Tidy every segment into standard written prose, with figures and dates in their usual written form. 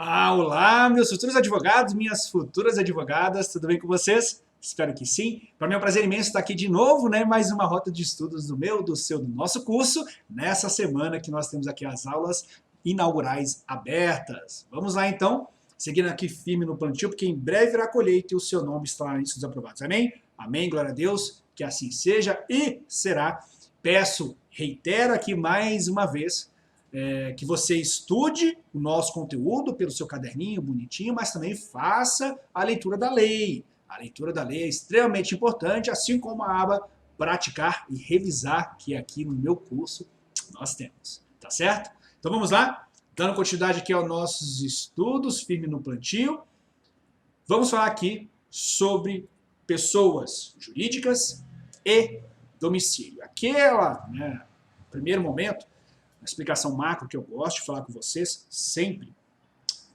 Olá, meus futuros advogados, minhas futuras advogadas, tudo bem com vocês? Espero que sim. Para mim é um prazer imenso estar aqui de novo, né? Mais uma rota de estudos do meu, do seu, do nosso curso, nessa semana que nós temos aqui as aulas inaugurais abertas. Vamos lá então, seguindo aqui firme no plantio, porque em breve irá colheita e o seu nome estará na lista dos aprovados. Amém? Amém, glória a Deus, que assim seja e será. Reitero aqui mais uma vez, que você estude o nosso conteúdo pelo seu caderninho bonitinho, mas também faça a leitura da lei. A leitura da lei é extremamente importante, assim como a aba praticar e revisar, que aqui no meu curso nós temos. Tá certo? Então vamos lá? Dando continuidade aqui aos nossos estudos, firme no plantio. Vamos falar aqui sobre pessoas jurídicas e domicílio. Aquela, primeiro momento, uma explicação macro que eu gosto de falar com vocês sempre.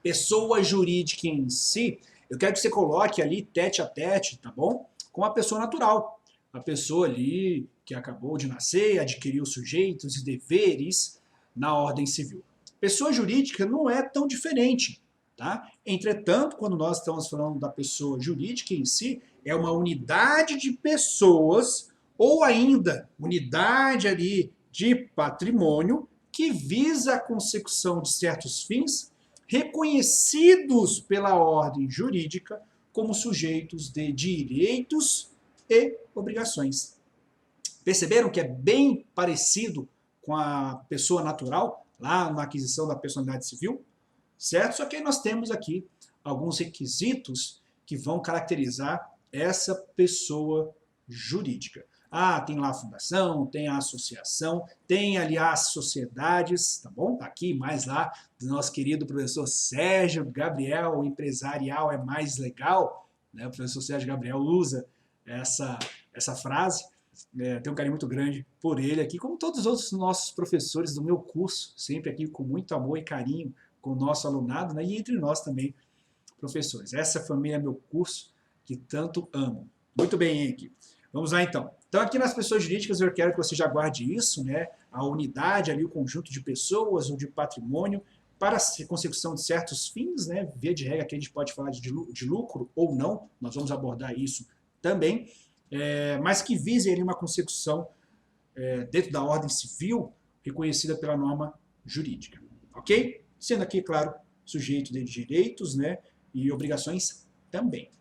Pessoa jurídica em si, eu quero que você coloque ali tete a tete, tá bom? Com a pessoa natural. A pessoa ali que acabou de nascer, adquiriu sujeitos e deveres na ordem civil. Pessoa jurídica não é tão diferente, tá? Entretanto, quando nós estamos falando da pessoa jurídica em si, é uma unidade de pessoas ou ainda unidade ali de patrimônio que visa a consecução de certos fins reconhecidos pela ordem jurídica como sujeitos de direitos e obrigações. Perceberam que é bem parecido com a pessoa natural, lá na aquisição da personalidade civil? Certo? Só que aí nós temos aqui alguns requisitos que vão caracterizar essa pessoa jurídica. Tem lá a fundação, tem a associação, tem ali as sociedades, tá bom? Tá aqui mais lá do nosso querido professor Sérgio Gabriel, o empresarial é mais legal, né? O professor Sérgio Gabriel usa essa frase, tenho um carinho muito grande por ele aqui, como todos os outros nossos professores do meu curso, sempre aqui com muito amor e carinho com o nosso alunado, né? E entre nós também, professores. Essa família é meu curso que tanto amo. Muito bem, Henrique. Vamos lá então. Então aqui nas pessoas jurídicas eu quero que você já guarde isso, né? A unidade ali, o conjunto de pessoas ou de patrimônio para a consecução de certos fins, né? Via de regra que a gente pode falar de lucro ou não, nós vamos abordar isso também, mas que vise ali uma consecução dentro da ordem civil reconhecida pela norma jurídica, ok? Sendo aqui, claro, sujeito de direitos, né? E obrigações também.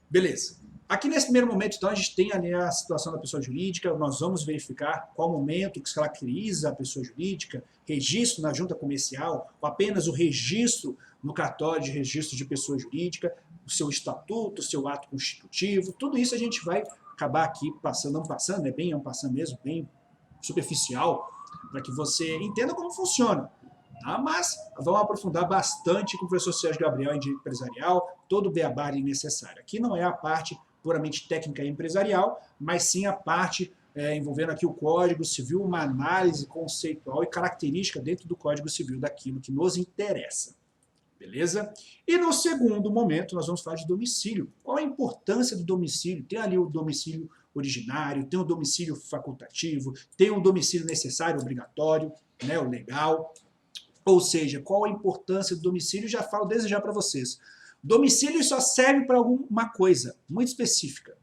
Beleza. Aqui nesse primeiro momento, então, a gente tem ali a situação da pessoa jurídica, nós vamos verificar qual momento que se caracteriza a pessoa jurídica, registro na junta comercial, ou apenas o registro no cartório de registro de pessoa jurídica, o seu estatuto, o seu ato constitutivo, tudo isso a gente vai acabar aqui passando, não passando, né, bem passando mesmo, bem superficial, para que você entenda como funciona. Tá? Mas vamos aprofundar bastante com o professor Sérgio Gabriel em direito empresarial, todo o beabá necessário. Aqui não é a parte puramente técnica e empresarial, mas sim a parte envolvendo aqui o Código Civil, uma análise conceitual e característica dentro do Código Civil daquilo que nos interessa. Beleza? E no segundo momento nós vamos falar de domicílio. Qual a importância do domicílio? Tem ali o domicílio originário, tem o domicílio facultativo, tem o domicílio necessário, obrigatório, né, o legal. Ou seja, qual a importância do domicílio? Já falo desde já para vocês. Domicílio só serve para alguma coisa muito específica,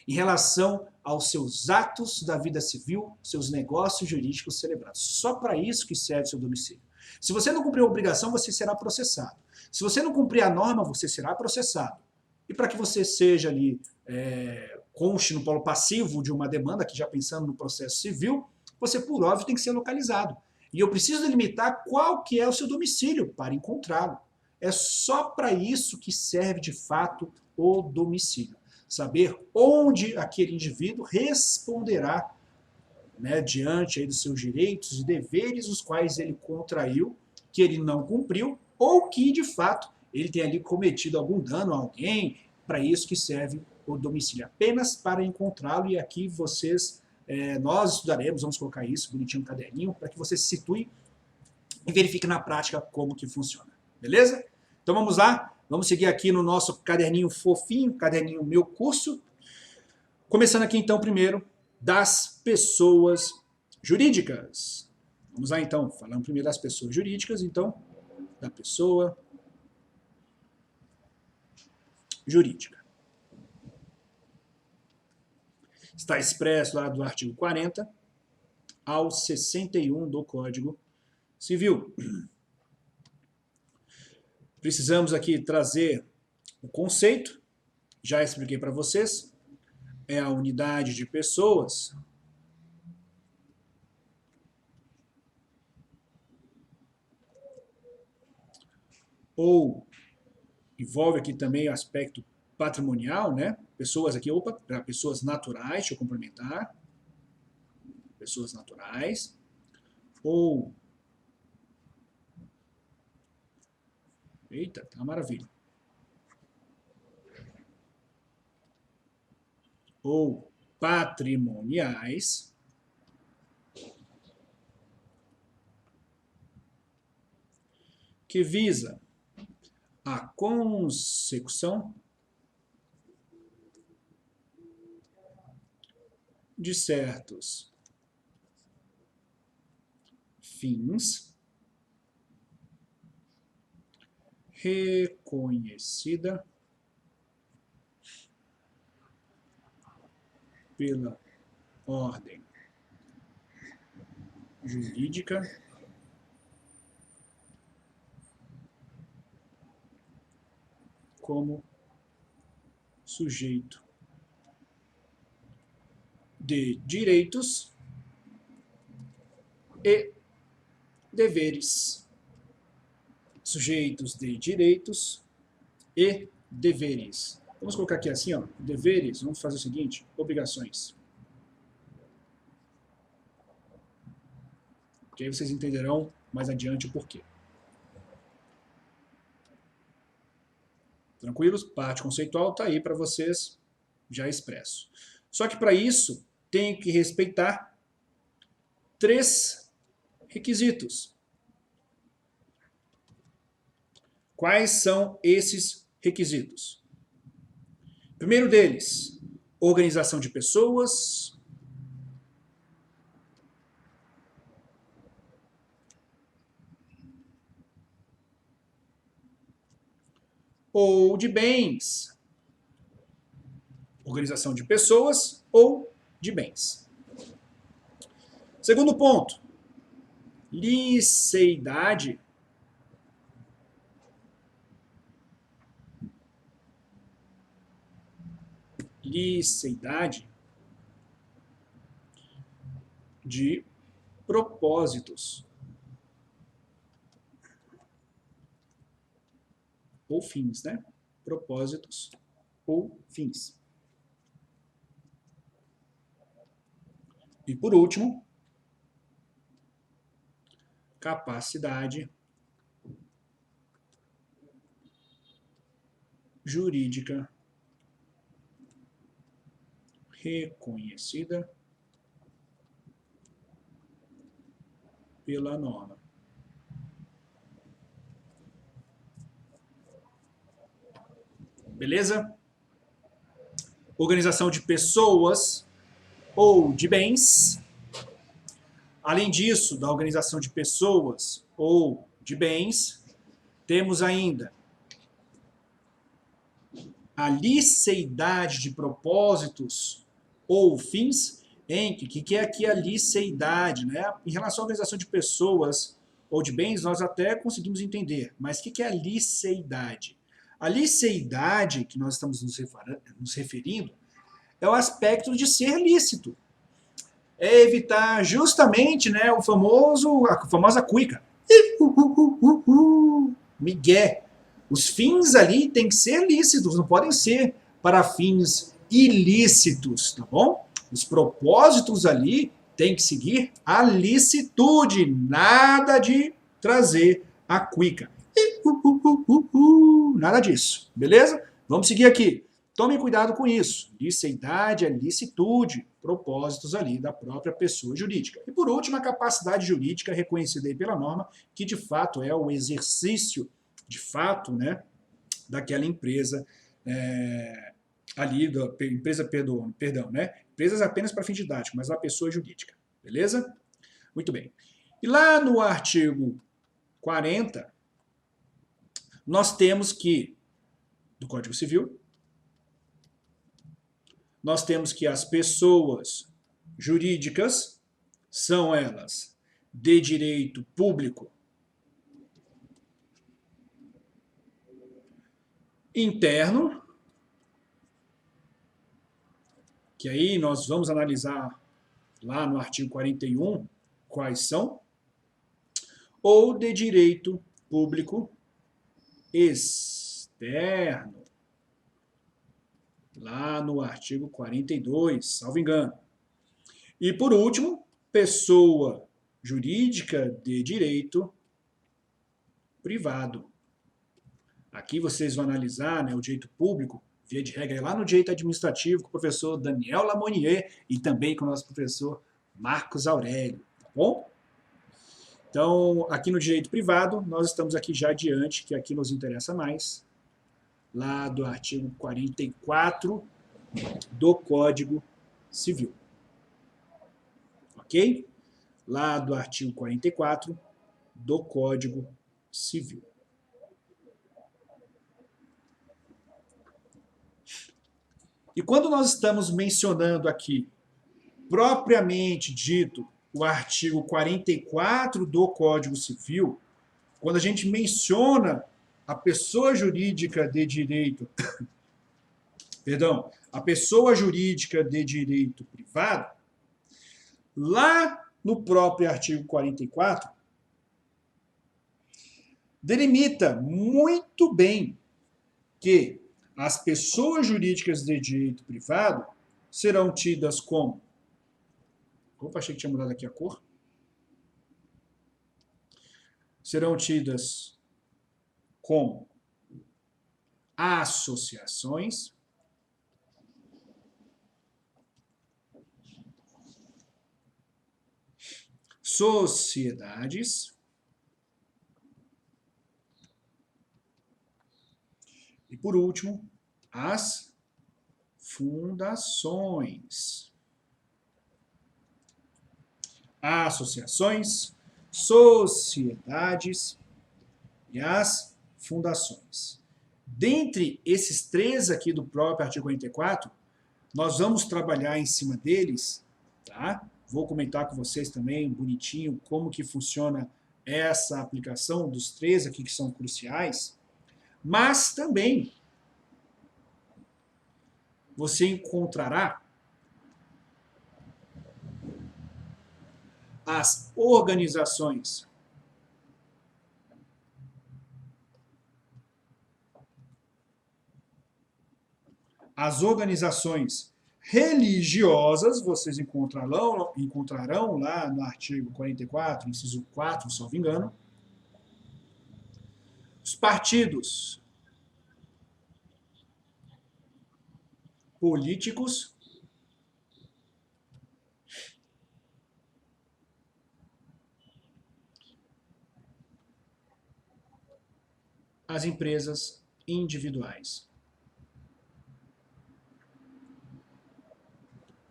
em relação aos seus atos da vida civil, seus negócios jurídicos celebrados. Só para isso que serve o seu domicílio. Se você não cumprir a obrigação, você será processado. Se você não cumprir a norma, você será processado. E para que você seja ali, conste no polo passivo de uma demanda, que já pensando no processo civil, você, por óbvio, tem que ser localizado. E eu preciso delimitar qual que é o seu domicílio para encontrá-lo. É só para isso que serve de fato o domicílio. Saber onde aquele indivíduo responderá, né, diante aí dos seus direitos e deveres os quais ele contraiu, que ele não cumpriu, ou que de fato ele tem ali cometido algum dano a alguém. Para isso que serve o domicílio, apenas para encontrá-lo. E aqui nós estudaremos, vamos colocar isso bonitinho no caderninho, para que você se situe e verifique na prática como que funciona. Beleza? Então vamos lá, vamos seguir aqui no nosso caderninho fofinho, caderninho meu curso. Começando aqui então primeiro das pessoas jurídicas. Vamos lá então, falando primeiro das pessoas jurídicas, então da pessoa jurídica. Está expresso lá do artigo 40 ao 61 do Código Civil. Precisamos aqui trazer o conceito, já expliquei para vocês, é a unidade de pessoas ou envolve aqui também o aspecto patrimonial, né? Pessoas aqui, para pessoas naturais, deixa eu complementar. Pessoas naturais ou... Eita, tá uma maravilha. Ou patrimoniais, que visa a consecução de certos fins reconhecida pela ordem jurídica como sujeito de direitos e deveres. Sujeitos de direitos e deveres. Vamos colocar aqui assim, ó, deveres, vamos fazer o seguinte, obrigações. Que aí vocês entenderão mais adiante o porquê. Tranquilos? Parte conceitual está aí para vocês já expresso. Só que para isso tem que respeitar 3 requisitos. Quais são esses requisitos? Primeiro deles, organização de pessoas, ou de bens. Organização de pessoas ou de bens. Segundo ponto, liceidade. Liceidade de propósitos ou fins, né? Propósitos ou fins. E por último, capacidade jurídica reconhecida pela norma. Beleza? Organização de pessoas ou de bens. Além disso, da organização de pessoas ou de bens, temos ainda a liceidade de propósitos ou fins, que é aqui a liceidade, né? Em relação à organização de pessoas ou de bens, nós até conseguimos entender, mas o que é a liceidade? A liceidade que nós estamos nos referindo é o aspecto de ser lícito. É evitar justamente, né, a famosa cuica. Migué. Os fins ali têm que ser lícitos, não podem ser para fins ilícitos, tá bom? Os propósitos ali têm que seguir a licitude, nada de trazer a cuica. Nada disso, beleza? Vamos seguir aqui. Tomem cuidado com isso. Liceidade é licitude, propósitos ali da própria pessoa jurídica. E por último, a capacidade jurídica reconhecida aí pela norma, que de fato é o exercício, de fato, né, daquela empresa ali, perdão, né? Empresas apenas para fim didático, mas da pessoa jurídica. Beleza? Muito bem. E lá no artigo 40, nós temos que, do Código Civil, nós temos que as pessoas jurídicas são elas de direito público interno, que aí nós vamos analisar lá no artigo 41 quais são, ou de direito público externo, lá no artigo 42, salvo engano. E por último, pessoa jurídica de direito privado. Aqui vocês vão analisar, né, o direito público, via de regra, lá no direito administrativo, com o professor Daniel Lamonier e também com o nosso professor Marcos Aurélio, tá bom? Então, aqui no direito privado, nós estamos aqui já adiante, que aqui nos interessa mais, lá do artigo 44 do Código Civil. Ok? Lá do artigo 44 do Código Civil. E quando nós estamos mencionando aqui, propriamente dito, o artigo 44 do Código Civil, quando a gente menciona a pessoa jurídica de direito, perdão, a pessoa jurídica de direito privado, lá no próprio artigo 44, delimita muito bem que as pessoas jurídicas de direito privado serão tidas como... Opa, achei que tinha mudado aqui a cor. Serão tidas como associações, sociedades e, por último, as fundações. Associações, sociedades e as fundações. Dentre esses três aqui do próprio artigo 44, nós vamos trabalhar em cima deles, tá? Vou comentar com vocês também, bonitinho, como que funciona essa aplicação dos três aqui que são cruciais, mas também você encontrará as organizações religiosas, vocês encontrarão lá no artigo 44, inciso 4, se não me engano, os partidos políticos, as empresas individuais.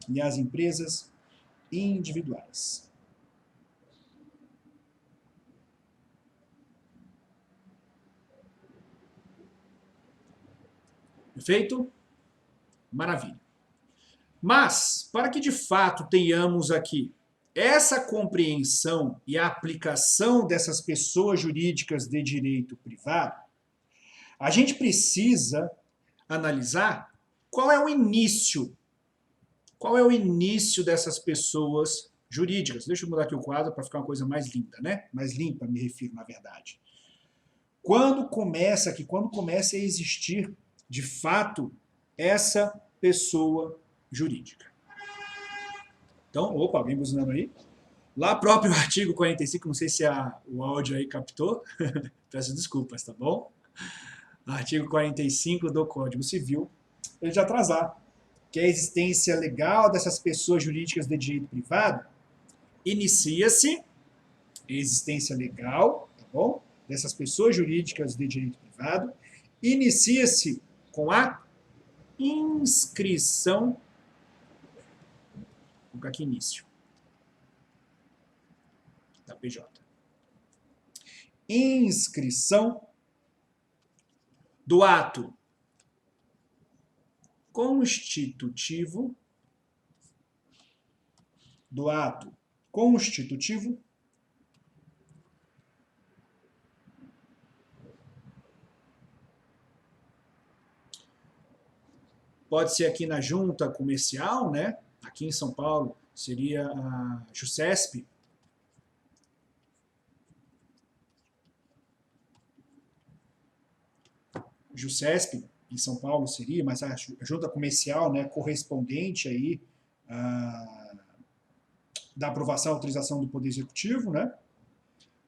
E as empresas individuais. Perfeito? Maravilha. Mas, para que de fato tenhamos aqui essa compreensão e a aplicação dessas pessoas jurídicas de direito privado, a gente precisa analisar qual é o início dessas pessoas jurídicas. Deixa eu mudar aqui o quadro para ficar uma coisa mais linda, né? Mais limpa, me refiro, na verdade. Quando começa a existir, de fato, essa pessoa jurídica. Então, opa, alguém buzinando aí? Lá próprio artigo 45, não sei se o áudio aí captou, peço desculpas, tá bom? Artigo 45 do Código Civil, ele já traz lá que a existência legal dessas pessoas jurídicas de direito privado inicia-se, existência legal, tá bom? Dessas pessoas jurídicas de direito privado, inicia-se com a inscrição, vou colocar aqui início, da PJ. Inscrição do ato constitutivo, pode ser aqui na junta comercial, né? Aqui em São Paulo seria a JUSESP, em São Paulo seria, mas a junta comercial, né, correspondente aí da aprovação e autorização do Poder Executivo, né,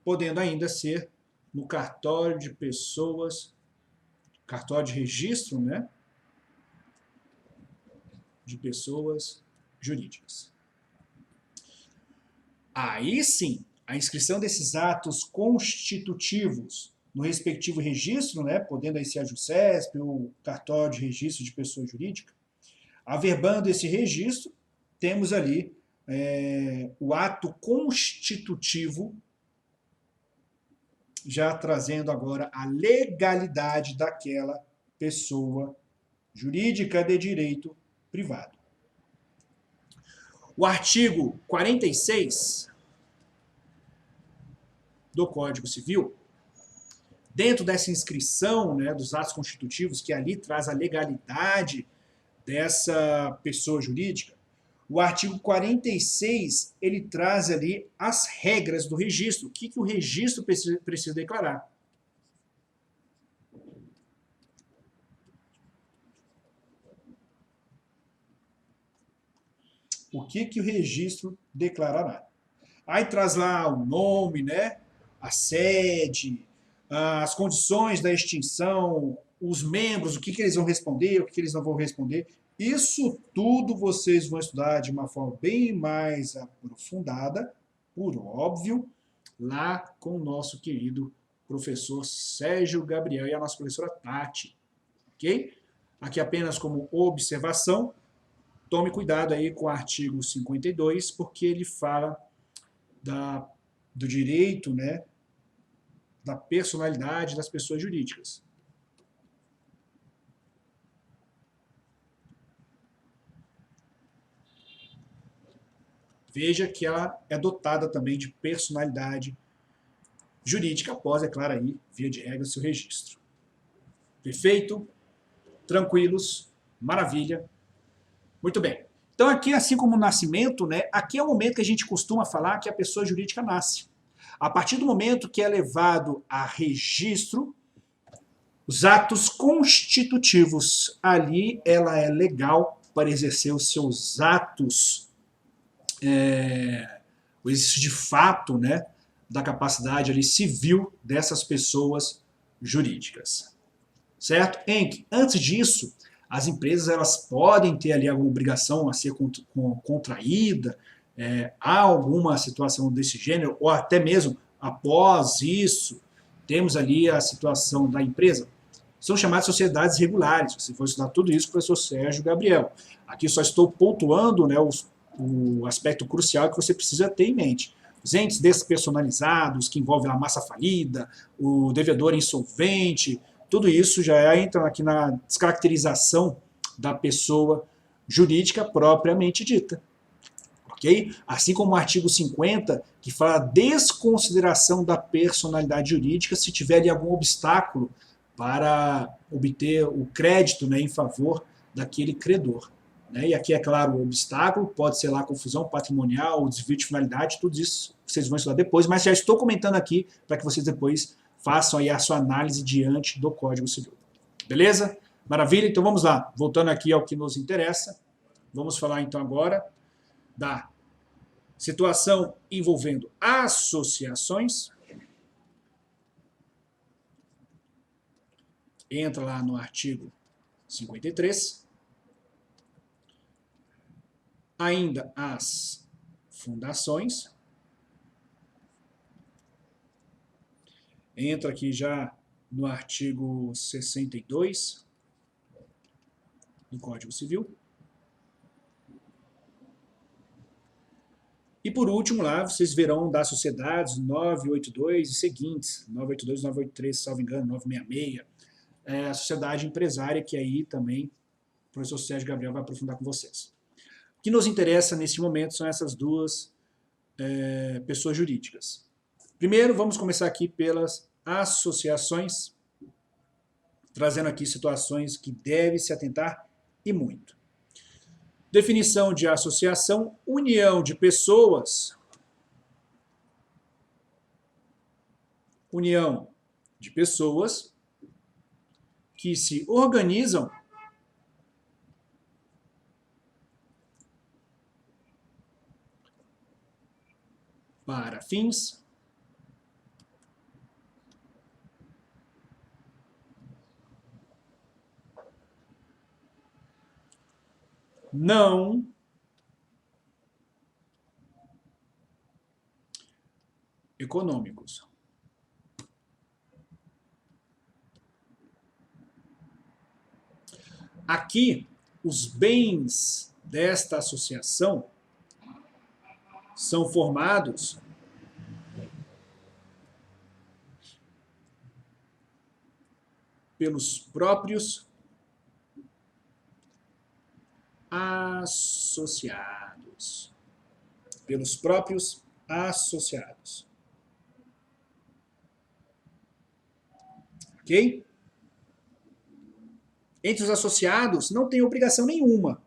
podendo ainda ser no cartório de pessoas, cartório de registro, né, de pessoas jurídicas. Aí sim, a inscrição desses atos constitutivos no respectivo registro, né, podendo aí ser a JUSESP ou cartório de registro de pessoa jurídica, averbando esse registro, temos ali o ato constitutivo, já trazendo agora a legalidade daquela pessoa jurídica de direito privado. O artigo 46 do Código Civil, dentro dessa inscrição, né, dos atos constitutivos, que ali traz a legalidade dessa pessoa jurídica, o artigo 46, ele traz ali as regras do registro. O que o registro precisa declarar? O que o registro declarará? Aí traz lá o nome, né, a sede, as condições da extinção, os membros, o que eles vão responder, o que eles não vão responder. Isso tudo vocês vão estudar de uma forma bem mais aprofundada, por óbvio, lá com o nosso querido professor Sérgio Gabriel e a nossa professora Tati, ok? Aqui apenas como observação, tome cuidado aí com o artigo 52, porque ele fala do direito, né, da personalidade das pessoas jurídicas. Veja que ela é dotada também de personalidade jurídica após, é claro, aí, via de regra, seu registro. Perfeito? Tranquilos? Maravilha? Muito bem. Então aqui, assim como o nascimento, né, aqui é o momento que a gente costuma falar que a pessoa jurídica nasce. A partir do momento que é levado a registro, os atos constitutivos, ali ela é legal para exercer os seus atos, o exercício de fato, né, da capacidade ali civil dessas pessoas jurídicas. Certo? Antes disso, as empresas elas podem ter ali alguma obrigação a ser contraída, há alguma situação desse gênero, ou até mesmo após isso, temos ali a situação da empresa. São chamadas sociedades regulares. Você for estudar tudo isso com o professor Sérgio Gabriel. Aqui só estou pontuando, né, o aspecto crucial que você precisa ter em mente. Os entes despersonalizados, que envolvem a massa falida, o devedor insolvente, tudo isso já entra aqui na descaracterização da pessoa jurídica propriamente dita. Okay? Assim como o artigo 50, que fala a desconsideração da personalidade jurídica se tiver ali algum obstáculo para obter o crédito, né, em favor daquele credor. Né? E aqui, é claro, o obstáculo pode ser lá confusão patrimonial, o desvio de finalidade, tudo isso vocês vão estudar depois, mas já estou comentando aqui para que vocês depois façam aí a sua análise diante do Código Civil. Beleza? Maravilha? Então vamos lá. Voltando aqui ao que nos interessa, vamos falar então agora da situação envolvendo associações. Entra lá no artigo 53. Ainda as fundações. Entra aqui já no artigo 62 do Código Civil. E por último lá, vocês verão das sociedades 982 e seguintes, 982, 983, salvo engano, 966, a sociedade empresária, que aí também o professor Sérgio Gabriel vai aprofundar com vocês. O que nos interessa neste momento são essas duas pessoas jurídicas. Primeiro, vamos começar aqui pelas associações, trazendo aqui situações que deve se atentar e muito. Definição de associação: união de pessoas. União de pessoas que se organizam para fins não econômicos. Aqui, os bens desta associação são formados pelos próprios associados. Pelos próprios associados. Ok? Entre os associados não tem obrigação nenhuma.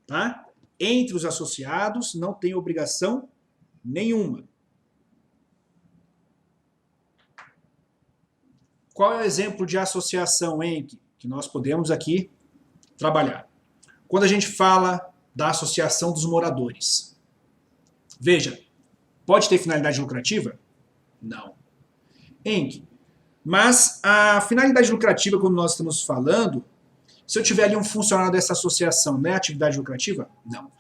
Tá? Entre os associados não tem obrigação nenhuma. Qual é o exemplo de associação, Henrique, que nós podemos aqui trabalhar? Quando a gente fala da associação dos moradores. Veja, pode ter finalidade lucrativa? Não. Henrique, mas a finalidade lucrativa, quando nós estamos falando, se eu tiver ali um funcionário dessa associação, não é atividade lucrativa? Não.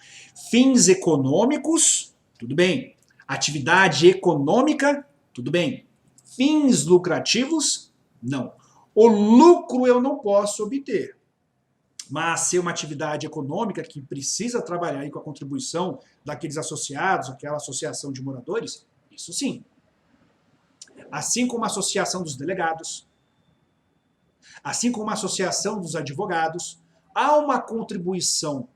Fins econômicos, tudo bem. Atividade econômica, tudo bem. Fins lucrativos, não. O lucro eu não posso obter. Mas ser uma atividade econômica que precisa trabalhar aí com a contribuição daqueles associados, aquela associação de moradores, isso sim. Assim como a associação dos delegados, assim como a associação dos advogados, há uma contribuição,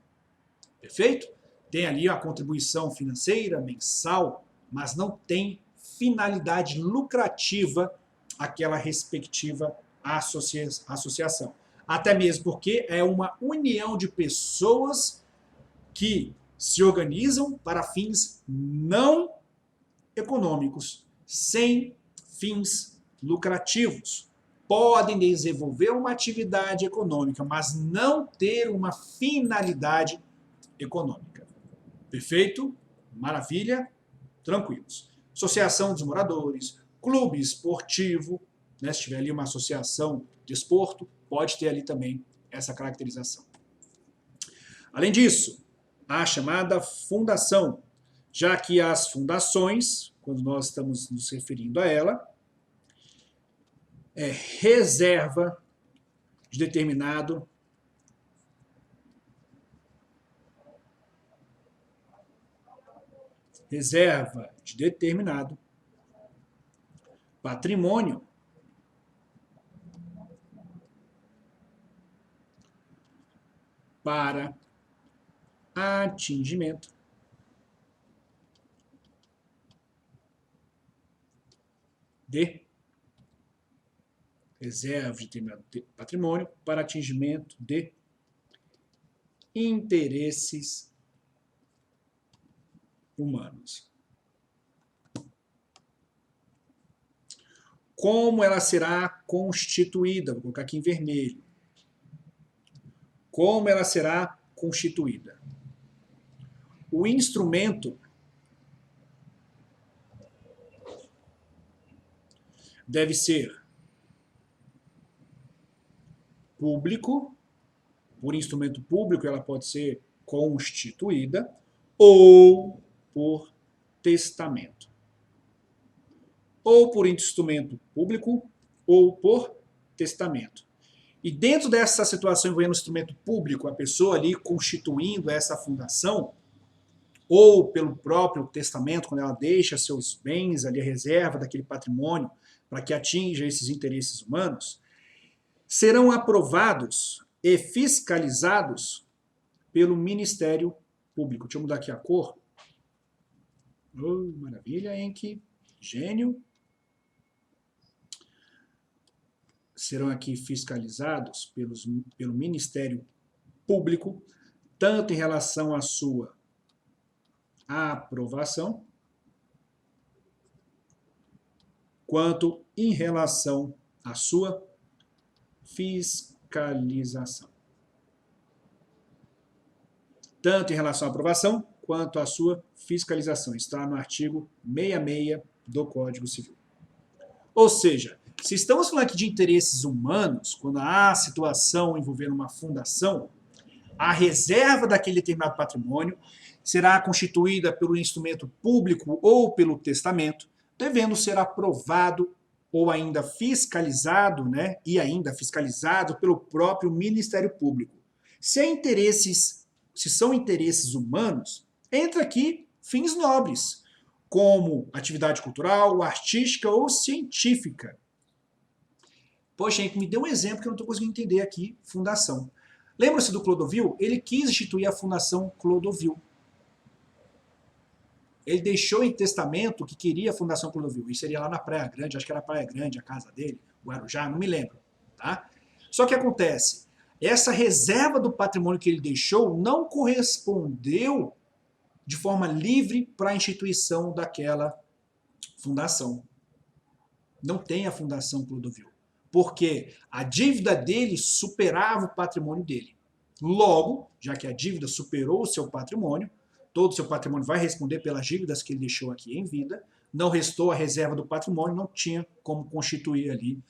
perfeito? Tem ali a contribuição financeira, mensal, mas não tem finalidade lucrativa aquela respectiva associação. Até mesmo porque é uma união de pessoas que se organizam para fins não econômicos, sem fins lucrativos. Podem desenvolver uma atividade econômica, mas não ter uma finalidade econômica. Perfeito? Maravilha? Tranquilos. Associação dos moradores, clube esportivo, né, se tiver ali uma associação de esporto, pode ter ali também essa caracterização. Além disso, a chamada fundação, já que as fundações, quando nós estamos nos referindo a ela, é reserva de determinado patrimônio para atingimento de reserva de determinado patrimônio para atingimento de interesses humanos. Como ela será constituída? Vou colocar aqui em vermelho. Como ela será constituída? O instrumento deve ser público. Por instrumento público, ela pode ser constituída ou por testamento. Ou por instrumento público ou por testamento. E dentro dessa situação envolvendo o instrumento público, a pessoa ali constituindo essa fundação, ou pelo próprio testamento, quando ela deixa seus bens ali, a reserva daquele patrimônio, para que atinja esses interesses humanos, serão aprovados e fiscalizados pelo Ministério Público. Deixa eu mudar aqui a cor. Oh, maravilha, Henk. Gênio. Serão aqui fiscalizados pelo Ministério Público, tanto em relação à sua aprovação, quanto em relação à sua fiscalização. Tanto em relação à aprovação, quanto à sua fiscalização. Está no artigo 66 do Código Civil. Ou seja, se estamos falando aqui de interesses humanos, quando há situação envolvendo uma fundação, a reserva daquele determinado patrimônio será constituída pelo instrumento público ou pelo testamento, devendo ser aprovado ou ainda fiscalizado, né, e ainda fiscalizado pelo próprio Ministério Público. Se são interesses humanos, entra aqui fins nobres, como atividade cultural, artística ou científica. Poxa, gente, me dê um exemplo que eu não estou conseguindo entender aqui, fundação. Lembra-se do Clodovil? Ele quis instituir a Fundação Clodovil. Ele deixou em testamento que queria a Fundação Clodovil. Isso seria lá na Praia Grande, acho que era Praia Grande, a casa dele, Guarujá, não me lembro. Tá? Só que acontece, essa reserva do patrimônio que ele deixou não correspondeu de forma livre para a instituição daquela fundação. Não tem a Fundação Clodovil. Porque a dívida dele superava o patrimônio dele. Logo, já que a dívida superou o seu patrimônio, todo o seu patrimônio vai responder pelas dívidas que ele deixou aqui em vida, não restou a reserva do patrimônio, não tinha como constituir ali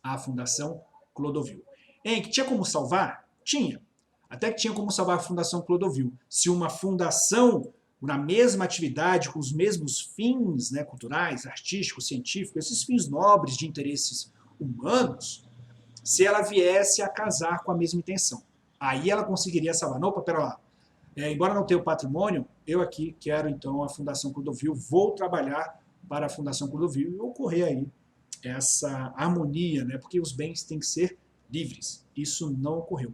a Fundação Clodovil. Que tinha como salvar? Tinha. Até que tinha como salvar a Fundação Clodovil. Se uma fundação, na mesma atividade, com os mesmos fins, né, culturais, artísticos, científicos, esses fins nobres de interesses humanos, se ela viesse a casar com a mesma intenção. Aí ela conseguiria salvar. Não, pera lá. Embora não tenha o patrimônio, eu aqui quero então a Fundação Clodovil, vou trabalhar para a Fundação Clodovil e ocorrer aí essa harmonia, né? Porque os bens têm que ser livres. Isso não ocorreu.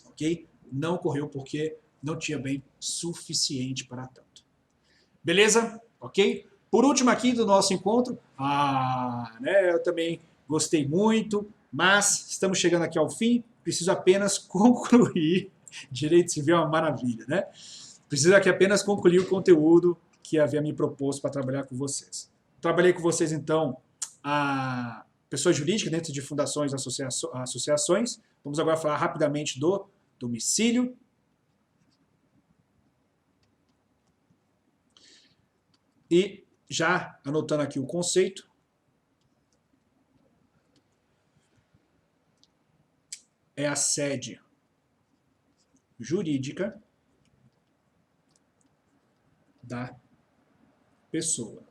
Ok? Não ocorreu porque não tinha bem suficiente para tanto. Beleza? Ok? Por último aqui do nosso encontro, né, eu também gostei muito, mas estamos chegando aqui ao fim, preciso apenas concluir. Direito civil é uma maravilha, né? Preciso aqui apenas concluir o conteúdo que havia me proposto para trabalhar com vocês. Trabalhei com vocês, então, a pessoa jurídica dentro de fundações e associações. Vamos agora falar rapidamente do domicílio. E já anotando aqui o conceito, é a sede jurídica da pessoa.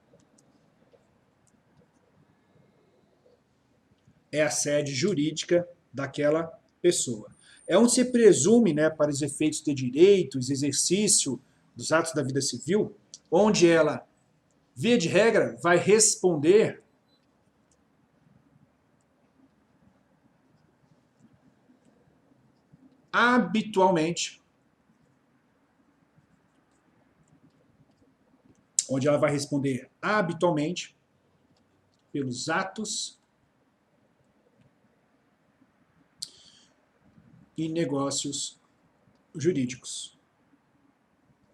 É a sede jurídica daquela pessoa. É onde se presume, né, para os efeitos de direitos, exercício dos atos da vida civil, onde ela, via de regra, vai responder habitualmente, onde ela vai responder habitualmente pelos atos e negócios jurídicos.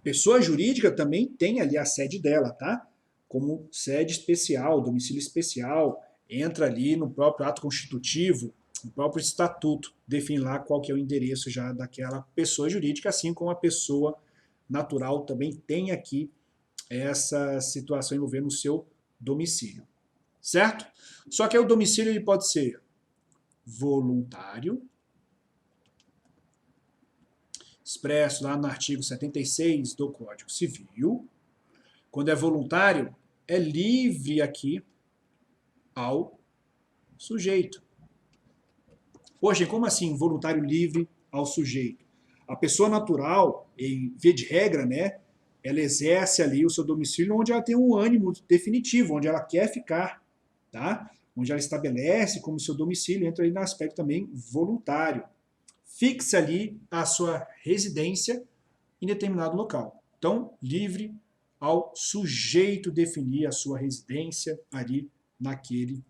Pessoa jurídica também tem ali a sede dela, tá? Como sede especial, domicílio especial, entra ali no próprio ato constitutivo, no próprio estatuto, define lá qual que é o endereço já daquela pessoa jurídica, assim como a pessoa natural também tem aqui essa situação envolvendo o seu domicílio, certo? Só que aí o domicílio ele pode ser voluntário, expresso lá no artigo 76 do Código Civil. Quando é voluntário, é livre aqui ao sujeito. Poxa, como assim voluntário livre ao sujeito? A pessoa natural, em via de regra, né, ela exerce ali o seu domicílio onde ela tem um ânimo definitivo, onde ela quer ficar, tá? onde ela estabelece como seu domicílio, entra aí no aspecto também voluntário. Fixa ali a sua residência em determinado local. Então, livre ao sujeito definir a sua residência ali naquele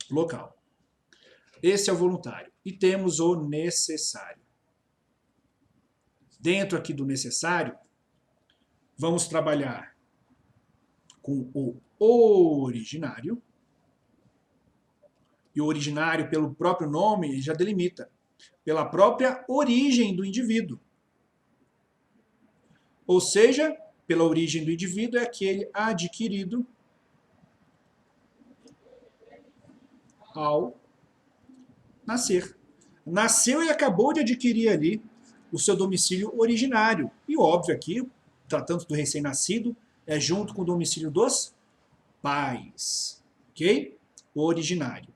local. Esse é o voluntário. E temos o necessário. Dentro aqui do necessário, vamos trabalhar com o originário. E o originário, pelo próprio nome, já delimita. Pela própria origem do indivíduo. Ou seja, pela origem do indivíduo é aquele adquirido ao nascer. Nasceu e acabou de adquirir ali o seu domicílio originário. E óbvio aqui, tratando do recém-nascido, é junto com o domicílio dos pais. Ok? O originário.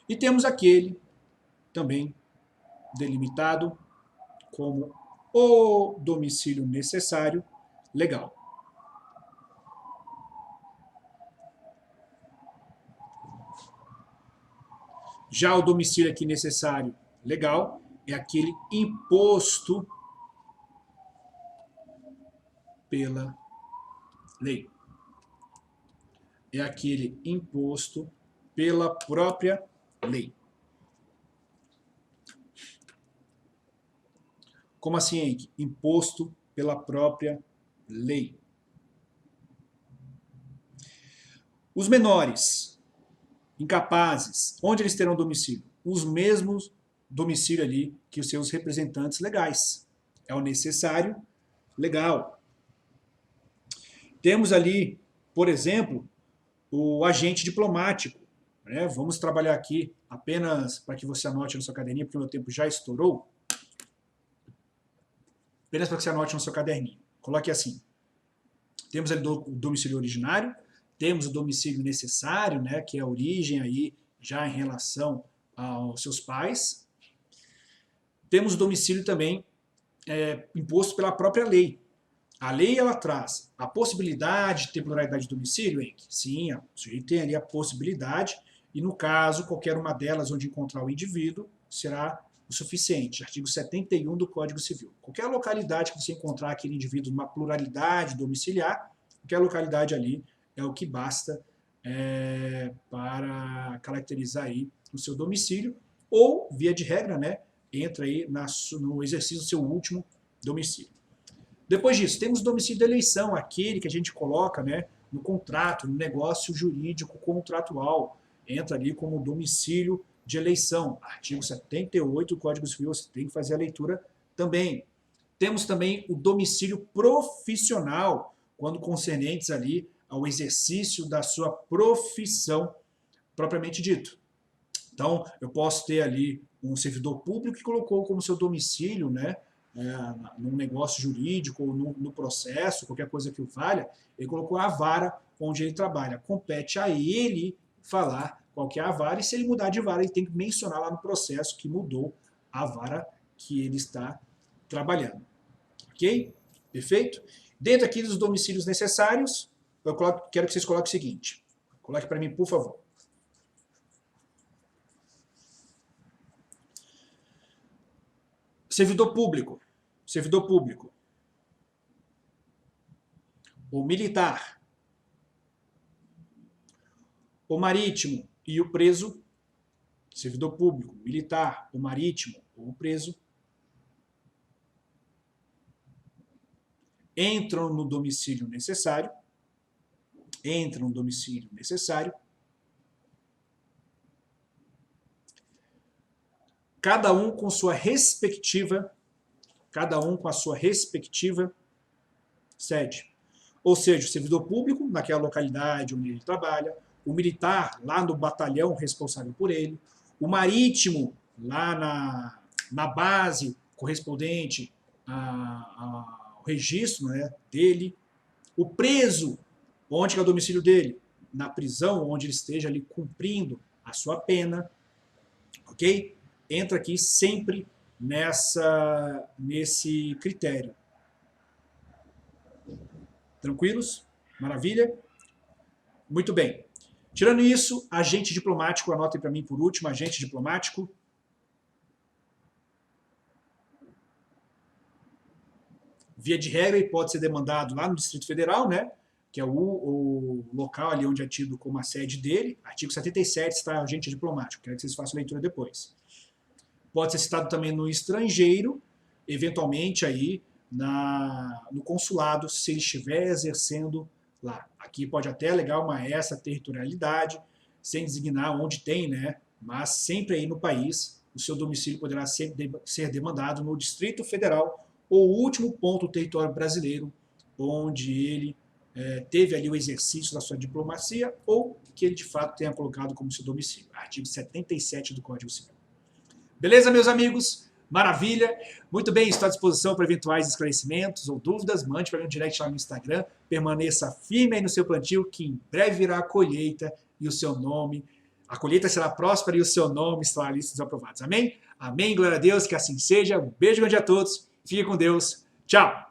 E temos aquele também delimitado como o domicílio necessário legal. Já o domicílio aqui necessário legal é aquele imposto pela lei. É aquele imposto pela própria lei. Como assim, Henrique? Imposto pela própria lei. Os menores, incapazes, onde eles terão domicílio? Os mesmos domicílio ali que os seus representantes legais. É o necessário legal. Temos ali, por exemplo, o agente diplomático. Né? Vamos trabalhar aqui apenas para que você anote na sua caderninha, porque o meu tempo já estourou. Apenas para que você anote no seu caderninho. Coloque assim. Temos ali o domicílio originário, temos o domicílio necessário, né, que é a origem aí já em relação aos seus pais. Temos o domicílio também imposto pela própria lei. A lei ela traz a possibilidade de ter pluralidade de domicílio, Henrique? Sim, o sujeito tem ali a possibilidade, e no caso, qualquer uma delas onde encontrar o indivíduo será o suficiente. Artigo 71 do Código Civil. Qualquer localidade que você encontrar aquele indivíduo numa pluralidade domiciliar, qualquer localidade ali é o que basta para caracterizar aí o seu domicílio, ou, via de regra, né, entra aí no exercício do seu último domicílio. Depois disso, temos o domicílio de eleição, aquele que a gente coloca, né, no contrato, no negócio jurídico contratual. Entra ali como domicílio de eleição. Artigo 78 do Código Civil, você tem que fazer a leitura também. Temos também o domicílio profissional, quando concernentes ali ao exercício da sua profissão propriamente dito. Então, eu posso ter ali um servidor público que colocou como seu domicílio, né, num negócio jurídico ou no processo, qualquer coisa que o valha, ele colocou a vara onde ele trabalha. Compete a ele falar qual que é a vara, e se ele mudar de vara, ele tem que mencionar lá no processo que mudou a vara que ele está trabalhando. Ok? Perfeito? Dentro aqui dos domicílios necessários, eu quero que vocês coloquem o seguinte. Coloque para mim, por favor. Servidor público. Servidor público. O militar. O marítimo e o preso. Servidor público, militar, o marítimo ou o preso. Entram no domicílio necessário. Entram no domicílio necessário. Cada um com sua respectiva, sede. Ou seja, o servidor público, naquela localidade onde ele trabalha, o militar, lá no batalhão responsável por ele, o marítimo, lá na base correspondente ao registro, né, dele, o preso, onde é o domicílio dele? Na prisão, onde ele esteja ali cumprindo a sua pena, ok? Entra aqui sempre nesse critério. Tranquilos? Maravilha? Muito bem. Tirando isso, agente diplomático, anotem para mim por último, agente diplomático. Via de regra, ele pode ser demandado lá no Distrito Federal, né? Que é o local ali onde é tido como a sede dele. Artigo 77 está agente diplomático, quero que vocês façam leitura depois. Pode ser citado também no estrangeiro, eventualmente aí no consulado, se ele estiver exercendo lá. Aqui pode até alegar uma extraterritorialidade, sem designar onde tem, né? Mas sempre aí no país, o seu domicílio poderá ser demandado no Distrito Federal ou o último ponto do território brasileiro, onde ele teve ali o exercício da sua diplomacia ou que ele de fato tenha colocado como seu domicílio. Artigo 77 do Código Civil. Beleza, meus amigos? Maravilha. Muito bem, estou à disposição para eventuais esclarecimentos ou dúvidas. Mande para mim um direct lá no Instagram. Permaneça firme aí no seu plantio, que em breve virá a colheita e o seu nome. A colheita será próspera e o seu nome estará na lista dos aprovados. Amém? Amém, glória a Deus, que assim seja. Um beijo grande a todos. Fique com Deus. Tchau.